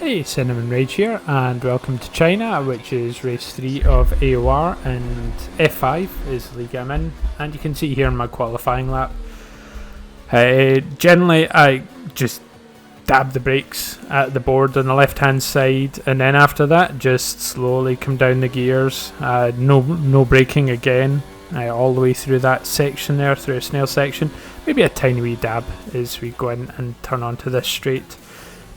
Hey, Cinnamon Rage here, and welcome to China, which is race 3 of AOR, and F5 is the league I'm in, and you can see here in my qualifying lap. Generally, I just dab the brakes at the board on the left hand side, and then after that, just slowly come down the gears, no braking again, all the way through that section there, through a snail section, maybe a tiny wee dab as we go in and turn onto this straight.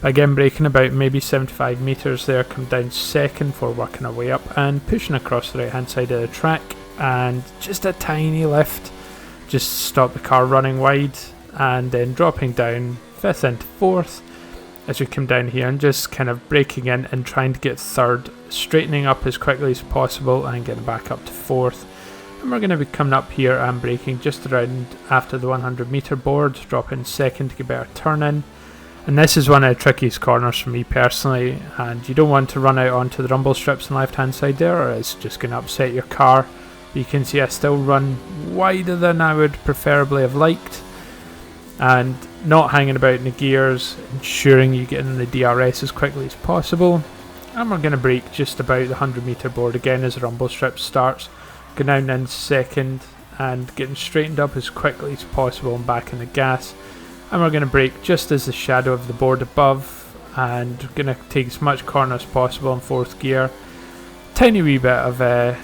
Again, braking about maybe 75 metres there, come down second for working our way up and pushing across the right hand side of the track, and just a tiny lift, just stop the car running wide, and then dropping down fifth into fourth as we come down here and just kind of braking in and trying to get third, straightening up as quickly as possible and getting back up to fourth. And we're going to be coming up here and braking just around after the 100 metre board, dropping second to get better turn in. And this is one of the trickiest corners for me personally, and you don't want to run out onto the rumble strips on the left hand side there, or it's just going to upset your car. But you can see I still run wider than I would preferably have liked, and not hanging about in the gears, ensuring you get in the DRS as quickly as possible. And we're going to brake just about the 100 metre board again as the rumble strip starts, go down in second and getting straightened up as quickly as possible and back in the gas. And we're going to brake just as the shadow of the board above, and we're going to take as much corner as possible in fourth gear. Tiny wee bit of an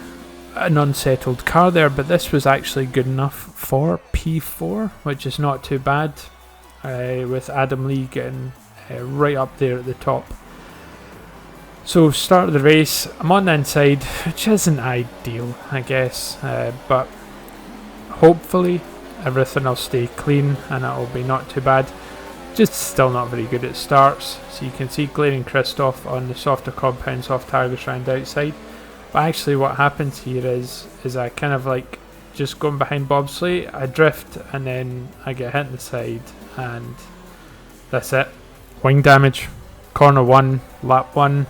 unsettled car there, but this was actually good enough for P4, which is not too bad, with Adam Lee getting right up there at the top. So start of the race, I'm on the inside, which isn't ideal I guess, but hopefully everything will stay clean and it'll be not too bad. Just still not very good at starts. So you can see Glaring Christoph on the softer compound, soft targets around outside. But actually what happens here is I kind of like just going behind bobsleigh, I drift and then I get hit in the side and that's it. Wing damage, corner 1, lap 1.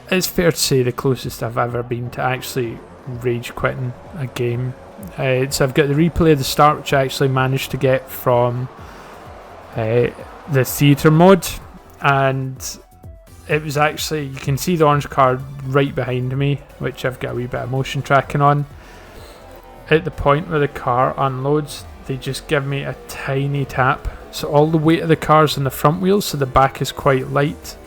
It's fair to say, the closest I've ever been to actually rage quitting a game. So I've got the replay of the start, which I actually managed to get from the theatre mod, and it was actually, you can see the orange card right behind me, which I've got a wee bit of motion tracking on. At the point where the car unloads, they just give me a tiny tap, so all the weight of the car's in the front wheels, so the back is quite light,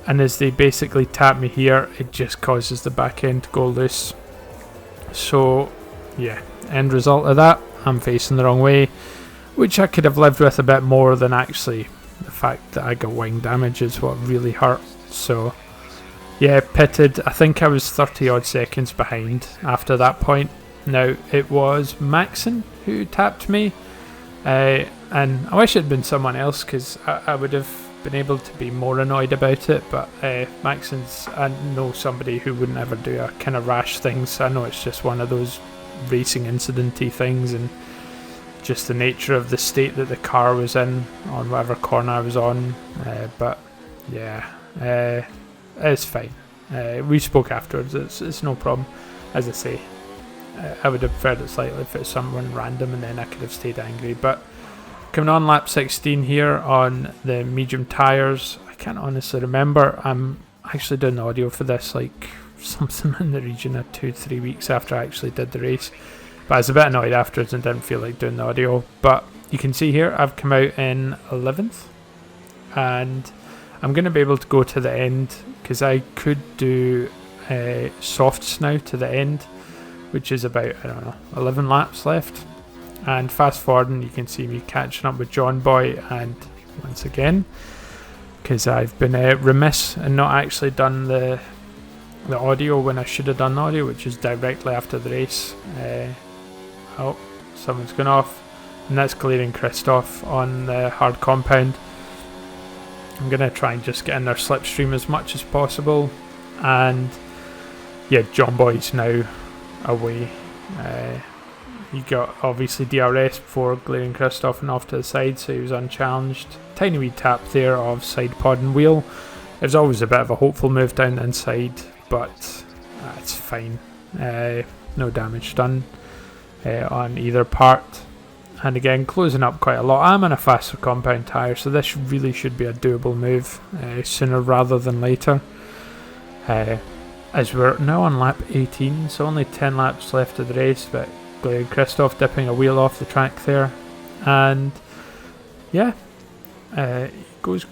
and as they basically tap me here, it just causes the back end to go loose. So yeah, end result of that, I'm facing the wrong way, which I could have lived with a bit more than actually the fact that I got wing damage is what really hurt. So yeah, pitted. I think I was 30 odd seconds behind after that point. Now it was Maxon who tapped me, and I wish it had been someone else, because I would have been able to be more annoyed about it, but Maxon's, I know somebody who wouldn't ever do a kind of rash thing, so I know it's just one of those racing incidenty things, and just the nature of the state that the car was in on whatever corner I was on, but yeah, it's fine. We spoke afterwards, it's no problem. As I say, I would have preferred it slightly if it was someone random and then I could have stayed angry. But coming on lap 16 here on the medium tyres, I can't honestly remember. I'm actually doing the audio for this like something in the region of 2-3 weeks after I actually did the race, but I was a bit annoyed afterwards and didn't feel like doing the audio. But you can see here I've come out in 11th, and I'm going to be able to go to the end, because I could do softs now to the end, which is about, I don't know, 11 laps left. And fast forwarding, you can see me catching up with John Boy, and once again, because I've been remiss and not actually done the audio when I should have done the audio, which is directly after the race. Oh, someone's gone off, and that's Glaring Christoph on the hard compound. I'm going to try and just get in their slipstream as much as possible, and yeah, John Boy's now away. He got obviously DRS before Glaring Christoph and off to the side, so he was unchallenged. Tiny wee tap there of side pod and wheel. It was always a bit of a hopeful move down the inside, but it's fine. No damage done on either part. And again, closing up quite a lot. I'm on a faster compound tyre, so this really should be a doable move sooner rather than later. As we're now on lap 18, so only 10 laps left of the race, but Glenn Christoph dipping a wheel off the track there. And yeah, he goes...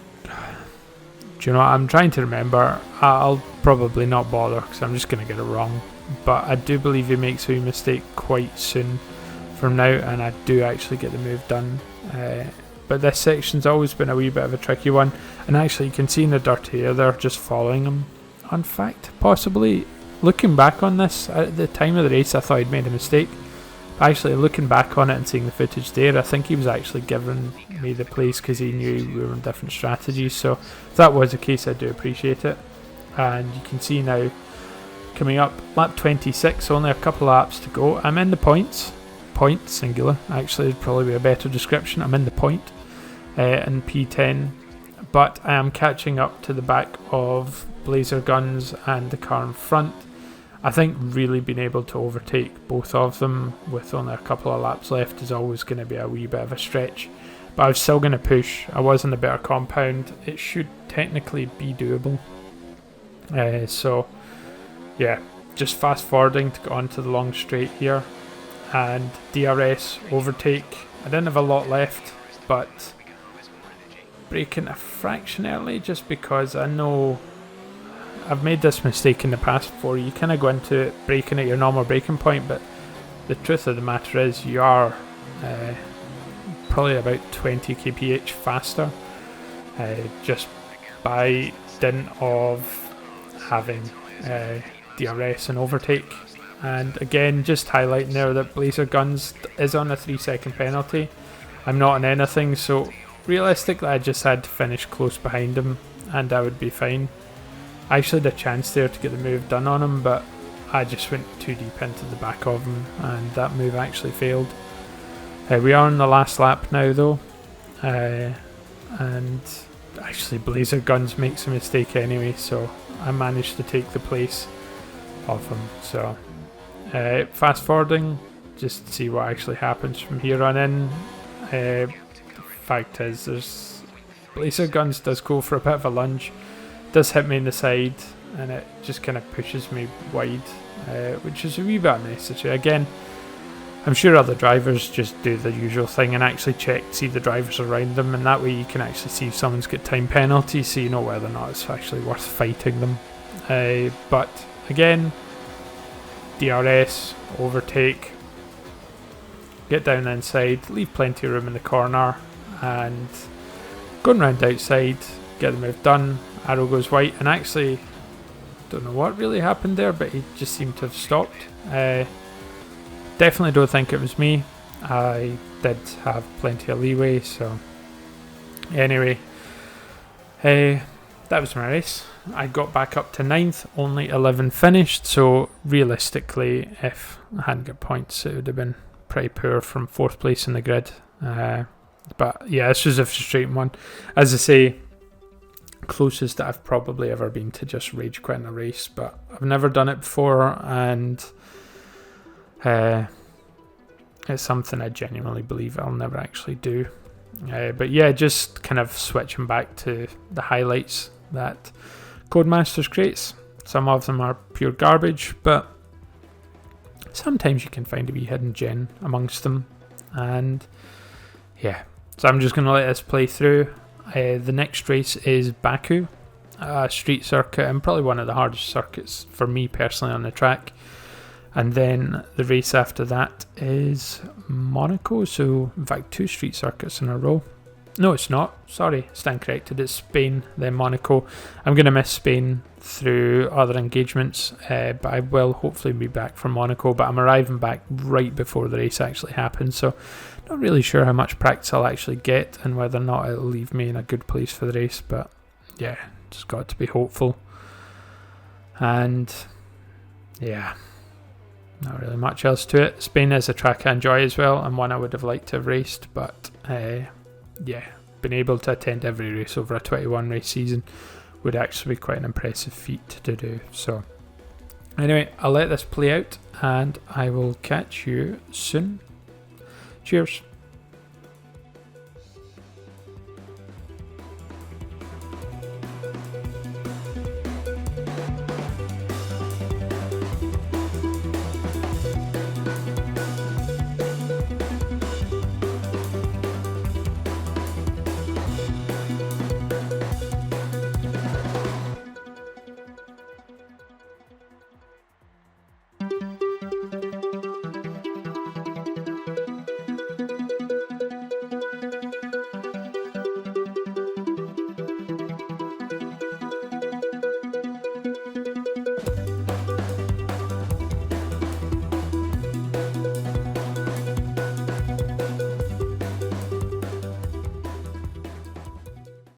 Do you know what? I'm trying to remember. I'll probably not bother because I'm just going to get it wrong. But I do believe he makes a wee mistake quite soon from now, and I do actually get the move done. But this section's always been a wee bit of a tricky one. And actually you can see in the dirt here, they're just following him. In fact, possibly looking back on this, at the time of the race I thought I'd made a mistake. Actually looking back on it and seeing the footage there, I think he was actually giving me the place because he knew we were on different strategies. So if that was the case, I do appreciate it. And you can see now, coming up, lap 26, only a couple laps to go. I'm in the points, singular, actually would probably be a better description. I'm in the point in P10, but I am catching up to the back of Blazer Guns and the car in front. I think really being able to overtake both of them with only a couple of laps left is always going to be a wee bit of a stretch. But I was still going to push. I was in a better compound. It should technically be doable. So, yeah, just fast forwarding to go onto the long straight here. And DRS overtake. I didn't have a lot left, but braking a fraction early just because I know... I've made this mistake in the past before. You kind of go into it braking at your normal braking point, but the truth of the matter is you are probably about 20 kph faster just by dint of having DRS and overtake. And again, just highlighting there that Blazer Guns is on a 3-second penalty. I'm not on anything, so realistically I just had to finish close behind him and I would be fine. I actually had a chance there to get the move done on him, but I just went too deep into the back of him and that move actually failed. We are on the last lap now though, and actually Blazer Guns makes a mistake anyway, so I managed to take the place of him. So fast forwarding, just to see what actually happens from here on in. The fact is, Blazer Guns does go for a bit of a lunge. Does hit me in the side and it just kind of pushes me wide, which is a wee bit unnecessary. Again, I'm sure other drivers just do the usual thing and actually check, see the drivers around them, and that way you can actually see if someone's got time penalties so you know whether or not it's actually worth fighting them. But again, DRS, overtake, get down the inside, leave plenty of room in the corner, and going round outside, get the move done. Arrow goes white, and actually don't know what really happened there, but he just seemed to have stopped. Definitely don't think it was me. I did have plenty of leeway, so anyway, that was my race. I got back up to 9th, only 11 finished, so realistically if I hadn't got points it would have been pretty poor from 4th place in the grid. But yeah, this was a frustrating one. As I say, closest that I've probably ever been to just rage quitting a race, but I've never done it before, and it's something I genuinely believe I'll never actually do. But yeah, just kind of switching back to the highlights that Codemasters creates. Some of them are pure garbage, but sometimes you can find a wee hidden gem amongst them. And yeah, so I'm just going to let this play through. The next race is Baku, a street circuit, and probably one of the hardest circuits for me personally on the track. And then the race after that is Monaco, so in fact 2 street circuits in a row. No, it's not. Sorry, stand corrected. It's Spain, then Monaco. I'm going to miss Spain through other engagements, but I will hopefully be back from Monaco. But I'm arriving back right before the race actually happens, so not really sure how much practice I'll actually get and whether or not it'll leave me in a good place for the race. But yeah, just got to be hopeful. And yeah, not really much else to it. Spain is a track I enjoy as well, and one I would have liked to have raced, but yeah, being able to attend every race over a 21 race season would actually be quite an impressive feat to do. So anyway, I'll let this play out and I will catch you soon. Cheers.